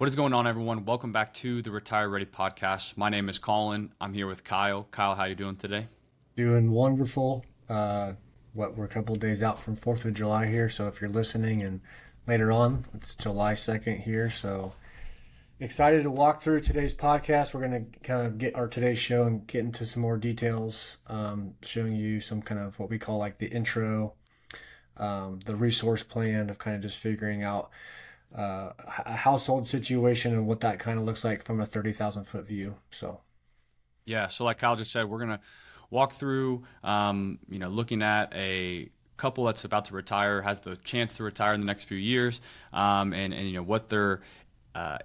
What is going on, everyone? Welcome back to the Retire Ready podcast. My name is Colin. I'm here with Kyle. Kyle, how you doing today? Doing wonderful. We're a couple of days out from 4th of July here, so if you're listening and later on, it's July 2nd here, so excited to walk through today's podcast. We're going to kind of get our today's show and get into some more details, showing you some kind of what we call like the intro, the resource plan of kind of just figuring out a household situation and what that kind of looks like from a 30,000 foot view. Yeah, so like Kyle just said, we're going to walk through, looking at a couple that's about to retire, has the chance to retire in the next few years, and what their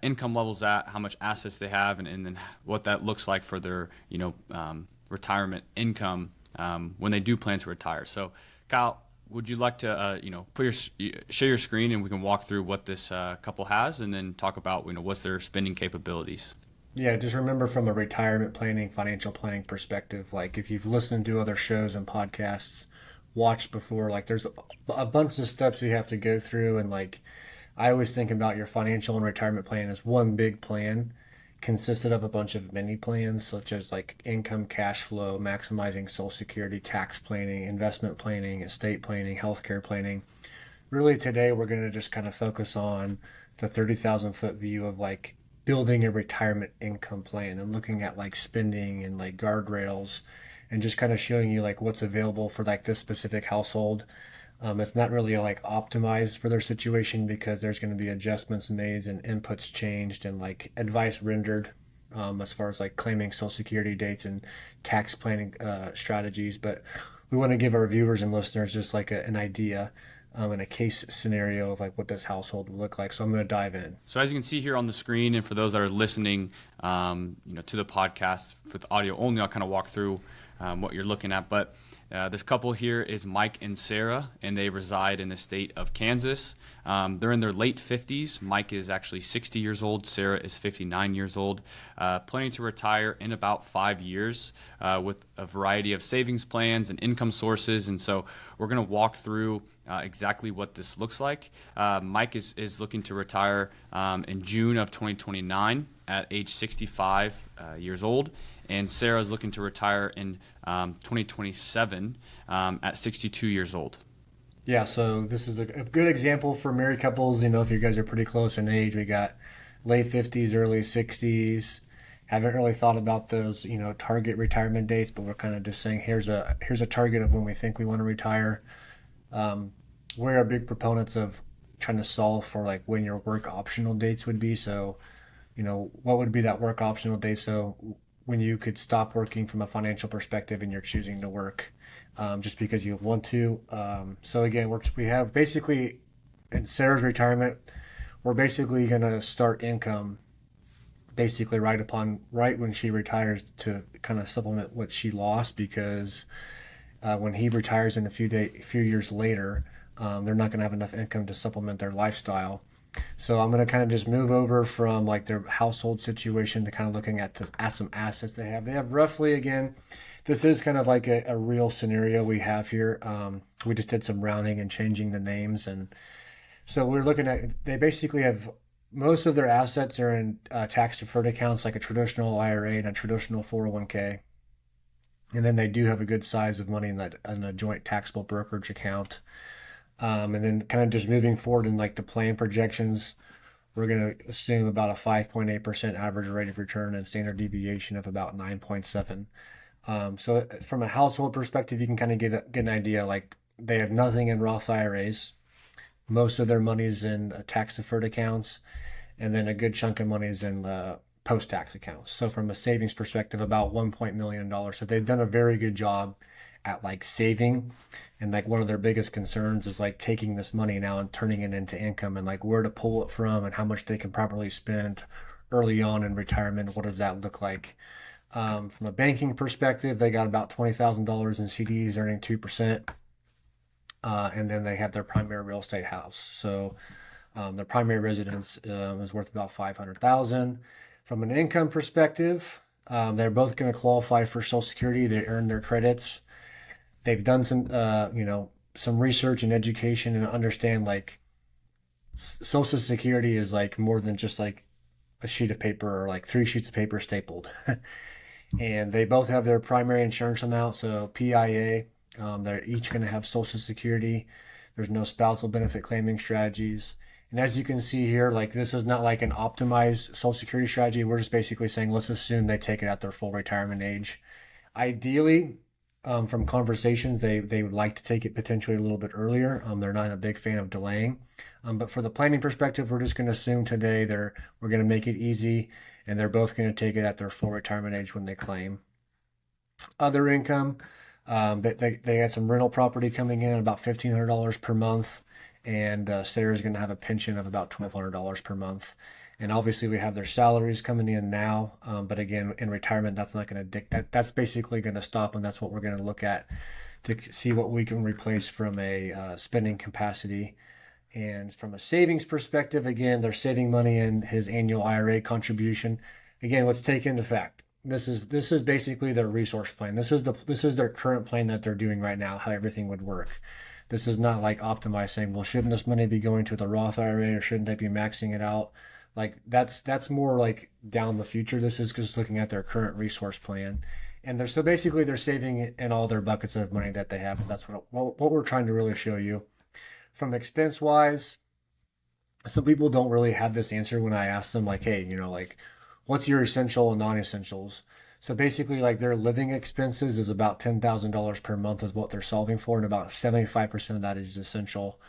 income levels at, how much assets they have, and then what that looks like for their, retirement income when they do plan to retire. So, Kyle, would you like to, share your screen and we can walk through what this couple has, and then talk about, what's their spending capabilities? Yeah, just remember from a retirement planning, financial planning perspective, like if you've listened to other shows and podcasts, watched before, like there's a bunch of steps you have to go through. And like I always think about your financial and retirement plan as one big plan consisted of a bunch of mini plans, such as like income, cash flow, maximizing Social Security, tax planning, investment planning, estate planning, healthcare planning. Really today, we're going to just kind of focus on the 30,000 foot view of like building a retirement income plan and looking at like spending and like guardrails and just kind of showing you like what's available for like this specific household. It's not really like optimized for their situation because there's going to be adjustments made and inputs changed and like advice rendered as far as like claiming Social Security dates and tax planning strategies. But we want to give our viewers and listeners just like an idea in a case scenario of like what this household would look like. So I'm going to dive in. So as you can see here on the screen, and for those that are listening, to the podcast with audio only, I'll kind of walk through what you're looking at. But this couple here is Mike and Sarah, and they reside in the state of Kansas. They're in their late 50s. Mike is actually 60 years old. Sarah is 59 years old, planning to retire in about 5 years with a variety of savings plans and income sources. And so we're going to walk through exactly what this looks like. Mike is looking to retire in June of 2029 at age 65 years old, and Sarah is looking to retire in 2027 at 62 years old. Yeah, so this is a good example for married couples. If you guys are pretty close in age, we got late 50s, early 60s. Haven't really thought about those, target retirement dates, but we're kind of just saying here's a target of when we think we want to retire. We're big proponents of trying to solve for like when your work optional dates would be. So, what would be that work optional date? So when you could stop working from a financial perspective and you're choosing to work just because you want to. So again, we have basically in Sarah's retirement, we're basically going to start income basically right when she retires to kind of supplement what she lost, because when he retires in a few years later, they're not going to have enough income to supplement their lifestyle. So I'm going to kind of just move over from like their household situation to kind of looking at some assets they have. They have roughly, again, this is kind of like a real scenario we have here. We just did some rounding and changing the names. And so we're looking at, they basically have, most of their assets are in tax deferred accounts, like a traditional IRA and a traditional 401k. And then they do have a good size of money in a joint taxable brokerage account. And then kind of just moving forward in like the plan projections, we're going to assume about a 5.8% average rate of return and standard deviation of about 9.7. So from a household perspective, you can kind of get an idea, like they have nothing in Roth IRAs. Most of their money is in tax deferred accounts, and then a good chunk of money is in post-tax accounts. So from a savings perspective, about $1 million. So they've done a very good job at like saving, and like one of their biggest concerns is like taking this money now and turning it into income, and like where to pull it from and how much they can properly spend early on in retirement. What does that look like? From a banking perspective, they got about $20,000 in CDs earning 2%. And then they have their primary real estate house. So their primary residence is worth about $500,000. From an income perspective, they're both going to qualify for Social Security. They earn their credits. They've done some research and education and understand like Social Security is like more than just like a sheet of paper, or like 3 sheets of paper stapled. And they both have their primary insurance amount, so PIA. They're each going to have Social Security. There's no spousal benefit claiming strategies. And as you can see here, like this is not like an optimized Social Security strategy. We're just basically saying, let's assume they take it at their full retirement age. Ideally, from conversations, they would like to take it potentially a little bit earlier. They're not a big fan of delaying. But for the planning perspective, we're just going to assume today we're going to make it easy, and they're both going to take it at their full retirement age when they claim. Other income, but they had some rental property coming in at about $1,500 per month, and Sarah's going to have a pension of about $1,200 per month. And obviously we have their salaries coming in now, but again, in retirement, that's not going to dictate. That's basically going to stop, and that's what we're going to look at to see what we can replace from a spending capacity. And from a savings perspective, again, they're saving money in his annual IRA contribution. Again, let's take into fact, this is basically their resource plan. This is their current plan that they're doing right now, how everything would work. This is not like optimized saying, well, shouldn't this money be going to the Roth IRA, or shouldn't they be maxing it out? Like that's more like down the future. This is just looking at their current resource plan. And they're saving in all their buckets of money that they have. That's what we're trying to really show you. From expense wise, some people don't really have this answer when I ask them, like, hey, like, what's your essential and non-essentials? So basically, like, their living expenses is about $10,000 per month is what they're solving for, and about 75% of that is essential.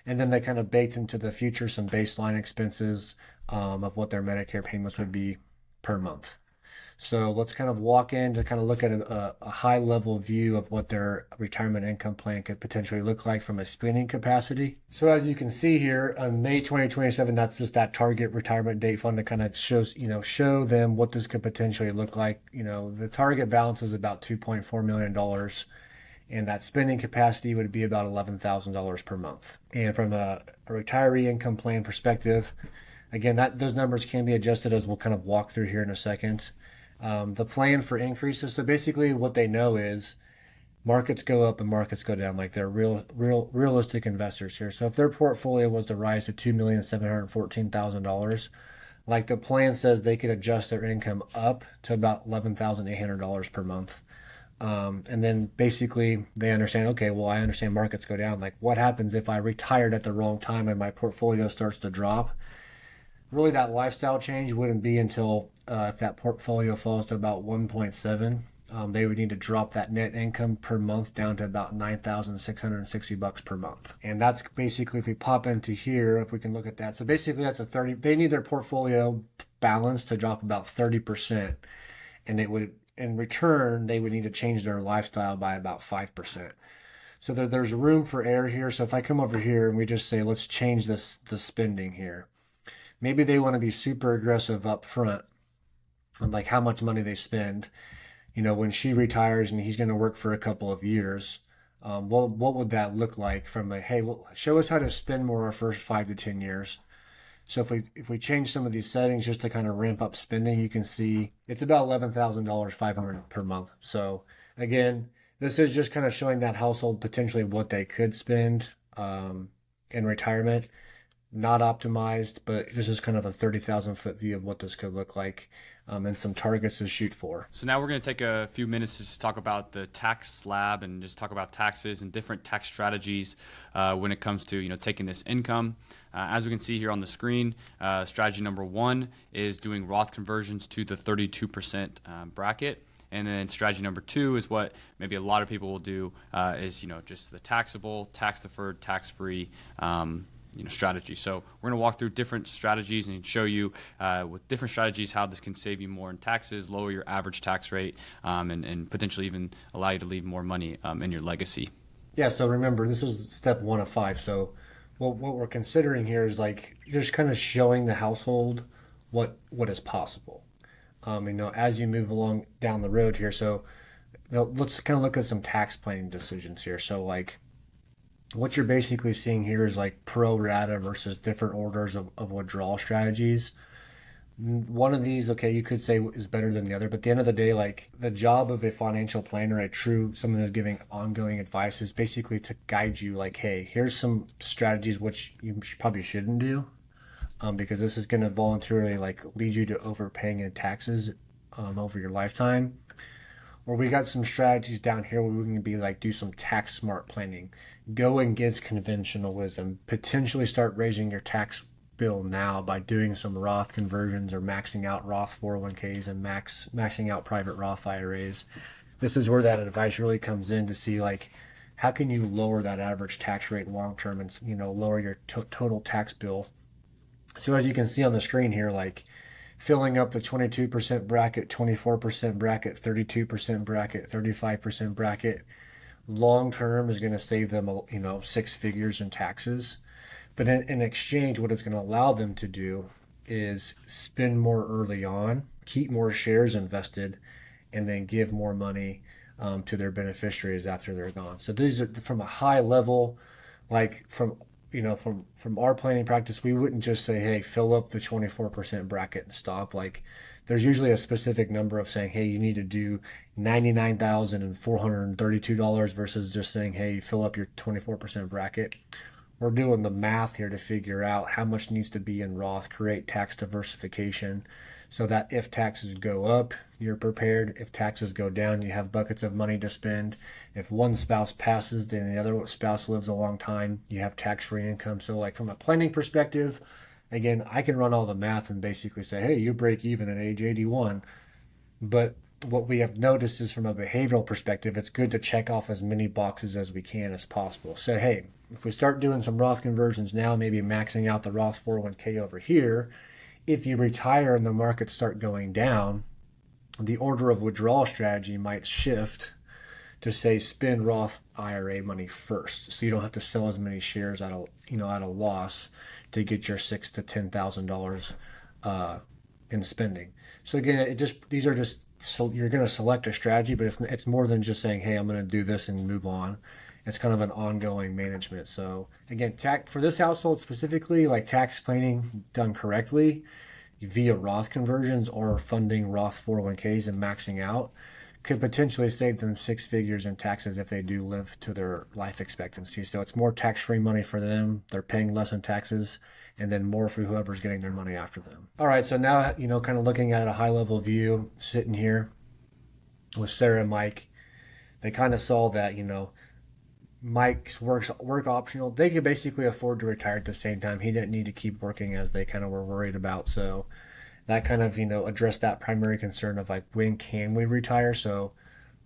And then they kind of baked into the future some baseline expenses of what their Medicare payments would be per month. So let's kind of walk in to kind of look at a high level view of what their retirement income plan could potentially look like from a spending capacity. So as you can see here, on May 2027, that's just that target retirement date fund that kind of show them what this could potentially look like. The target balance is about $2.4 million. And that spending capacity would be about $11,000 per month. And from a retiree income plan perspective, again, those numbers can be adjusted, as we'll kind of walk through here in a second. The plan for increases. So basically what they know is markets go up and markets go down. Like, they're realistic investors here. So if their portfolio was to rise to $2,714,000, like the plan says, they could adjust their income up to about $11,800 per month. And then basically they understand, okay, well, I understand markets go down. Like, what happens if I retired at the wrong time and my portfolio starts to drop? Really, that lifestyle change wouldn't be until if that portfolio falls to about 1.7. They would need to drop that net income per month down to about $9,660 per month. And that's basically, if we pop into here, if we can look at that. So basically that's they need their portfolio balance to drop about 30%. And in return, they would need to change their lifestyle by about 5%. So there's room for error here. So if I come over here and we just say, let's change the spending here. Maybe they want to be super aggressive up front on like how much money they spend. When she retires and he's going to work for a couple of years, what would that look like from hey, well, show us how to spend more our first 5 to 10 years. So if we change some of these settings just to kind of ramp up spending, you can see it's about $11,500 per month. So again, this is just kind of showing that household potentially what they could spend in retirement. Not optimized, but this is kind of a 30,000 foot view of what this could look like, and some targets to shoot for. So now we're going to take a few minutes to just talk about the tax slab and just talk about taxes and different tax strategies when it comes to taking this income. As we can see here on the screen, strategy number 1 is doing Roth conversions to the 32% bracket. And then strategy number 2 is what maybe a lot of people will do is just the taxable, tax deferred, tax free strategy. So we're going to walk through different strategies and show you with different strategies how this can save you more in taxes, lower your average tax rate, and potentially even allow you to leave more money in your legacy. Yeah, so remember, this is step 1 of 5. So what we're considering here is like just kind of showing the household what is possible. As you move along down the road here. So let's kind of look at some tax planning decisions here. So like, what you're basically seeing here is like pro rata versus different orders of withdrawal strategies. One of these, okay, you could say is better than the other, but at the end of the day, like the job of a financial planner, someone who's giving ongoing advice, is basically to guide you like, hey, here's some strategies which you probably shouldn't do. because this is going to voluntarily like lead you to overpaying in taxes over your lifetime. Or we got some strategies down here where we can be like do some tax smart planning, go against conventional wisdom, potentially start raising your tax bill now by doing some Roth conversions or maxing out Roth 401ks and maxing out private Roth IRAs. This is where that advice really comes in to see like how can you lower that average tax rate long term and lower your total tax bill. So as you can see on the screen here, like filling up the 22% bracket, 24% bracket, 32% bracket, 35% bracket, long term is going to save them, six figures in taxes. But in exchange, what it's going to allow them to do is spend more early on, keep more shares invested, and then give more money to their beneficiaries after they're gone. So these are from a high level, like from our planning practice, we wouldn't just say, hey, fill up the 24% bracket and stop. Like there's usually a specific number of saying, hey, you need to do $99,432 versus just saying, hey, fill up your 24% bracket. We're doing the math here to figure out how much needs to be in Roth, create tax diversification so that if taxes go up, you're prepared. If taxes go down, you have buckets of money to spend. If one spouse passes, then the other spouse lives a long time, you have tax-free income. So like from a planning perspective, again, I can run all the math and basically say, hey, you break even at age 81. But what we have noticed is from a behavioral perspective, it's good to check off as many boxes as we can as possible. So, hey, if we start doing some Roth conversions now, maybe maxing out the Roth 401k over here, if you retire and the markets start going down, the order of withdrawal strategy might shift to say spend Roth IRA money first, so you don't have to sell as many shares at a loss to get your $6,000 to $10,000 in spending. So again, these are just you're going to select a strategy, but it's more than just saying, hey, I'm going to do this and move on. It's kind of an ongoing management. So again, for this household specifically, like tax planning done correctly via Roth conversions or funding Roth 401ks and maxing out could potentially save them six figures in taxes if they do live to their life expectancy. So it's more tax-free money for them. They're paying less in taxes, and then more for whoever's getting their money after them. All right, so now, kind of looking at a high-level view, sitting here with Sarah and Mike, they kind of saw that, Mike's work optional. They could basically afford to retire at the same time. He didn't need to keep working as they kind of were worried about. So that kind of, addressed that primary concern of like, when can we retire? So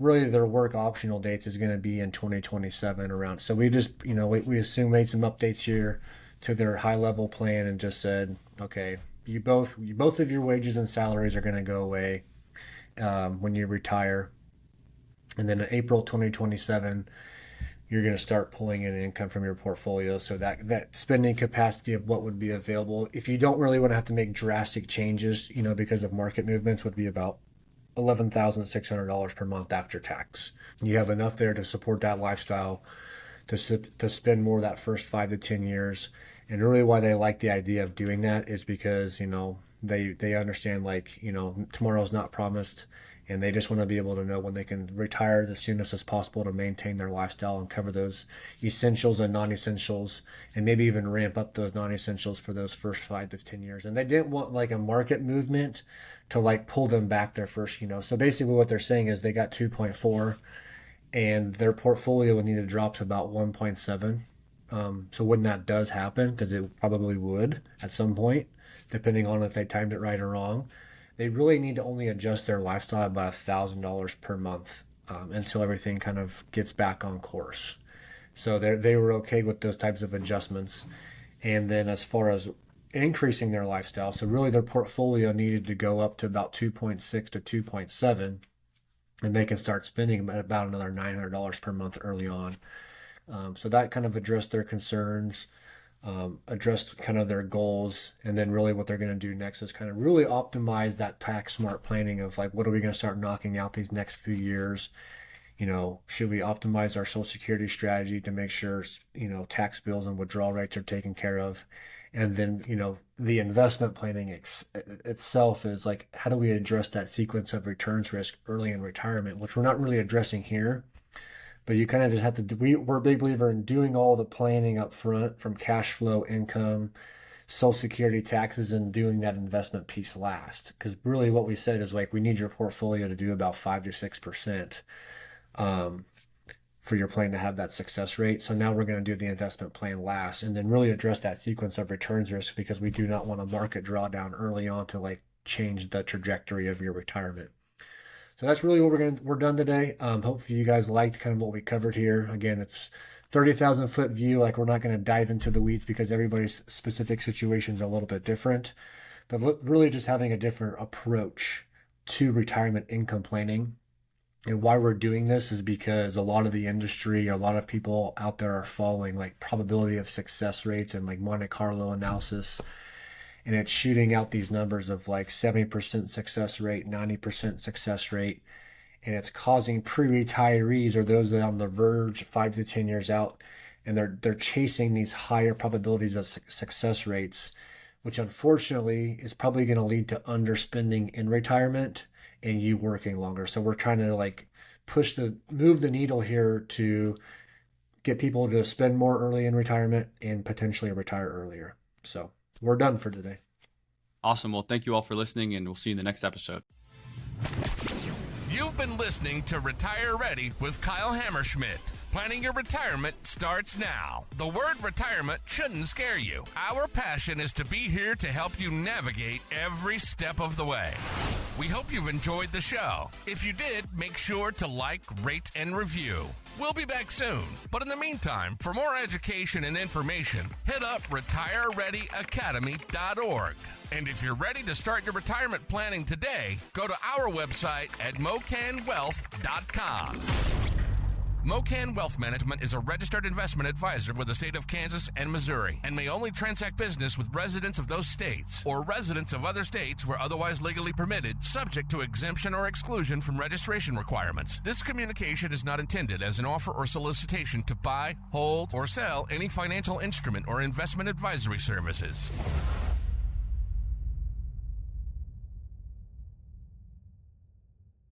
really their work optional dates is going to be in 2027 around. So we just, we assume made some updates here to their high level plan and just said, okay, both of your wages and salaries are going to go away when you retire. And then in April 2027, you're going to start pulling in income from your portfolio. So that spending capacity of what would be available, if you don't really want to have to make drastic changes, because of market movements, would be about $11,600 per month after tax. You have enough there to support that lifestyle, to spend more that first 5 to 10 years. And really why they like the idea of doing that is because, they understand like, tomorrow's not promised. And they just want to be able to know when they can retire the soonest as possible to maintain their lifestyle and cover those essentials and non-essentials, and maybe even ramp up those non-essentials for those first 5 to 10 years. And they didn't want like a market movement to like pull them back their first, So basically what they're saying is they got 2.4 and their portfolio would need to drop to about 1.7. So when that does happen, because it probably would at some point, depending on if they timed it right or wrong, they really need to only adjust their lifestyle by $1,000 per month until everything kind of gets back on course. So they were okay with those types of adjustments. And then as far as increasing their lifestyle, so really their portfolio needed to go up to about 2.6 to 2.7, and they can start spending about another $900 per month early on. So that kind of addressed their concerns. Addressed kind of their goals, and then really what they're going to do next is kind of really optimize that tax smart planning of like, what are we going to start knocking out these next few years? Should we optimize our Social Security strategy to make sure, tax bills and withdrawal rates are taken care of? And then, the investment planning itself is like, how do we address that sequence of returns risk early in retirement, which we're not really addressing here. But you kind of just have to we're a big believer in doing all the planning up front, from cash flow, income, Social Security taxes and doing that investment piece last. Because really what we said is like, we need your portfolio to do about 5 to 6% for your plan to have that success rate. So now we're going to do the investment plan last, and then really address that sequence of returns risk, because we do not want a market drawdown early on to like change the trajectory of your retirement. So that's really what we're done today. Hopefully you guys liked kind of what we covered here. Again, it's 30,000 foot view. Like, we're not going to dive into the weeds because everybody's specific situation is a little bit different, but really just having a different approach to retirement income planning. And why we're doing this is because a lot of the industry, a lot of people out there are following like probability of success rates and like Monte Carlo analysis. And it's shooting out these numbers of like 70% success rate, 90% success rate. And it's causing pre-retirees, or those that are on the verge 5 to 10 years out, and they're chasing these higher probabilities of success rates, which unfortunately is probably going to lead to underspending in retirement and you working longer. So we're trying to like move the needle here to get people to spend more early in retirement and potentially retire earlier. So we're done for today. Awesome. Well, thank you all for listening, and we'll see you in the next episode. You've been listening to Retire Ready with Kyle Hammerschmidt. Planning your retirement starts now. The word retirement shouldn't scare you. Our passion is to be here to help you navigate every step of the way. We hope you've enjoyed the show. If you did, make sure to like, rate, and review. We'll be back soon. But in the meantime, for more education and information, hit up retirereadyacademy.org. And if you're ready to start your retirement planning today, go to our website at mocanwealth.com. Mocan Wealth Management is a registered investment advisor with the state of Kansas and Missouri, and may only transact business with residents of those states or residents of other states where otherwise legally permitted, subject to exemption or exclusion from registration requirements. This communication is not intended as an offer or solicitation to buy, hold, or sell any financial instrument or investment advisory services.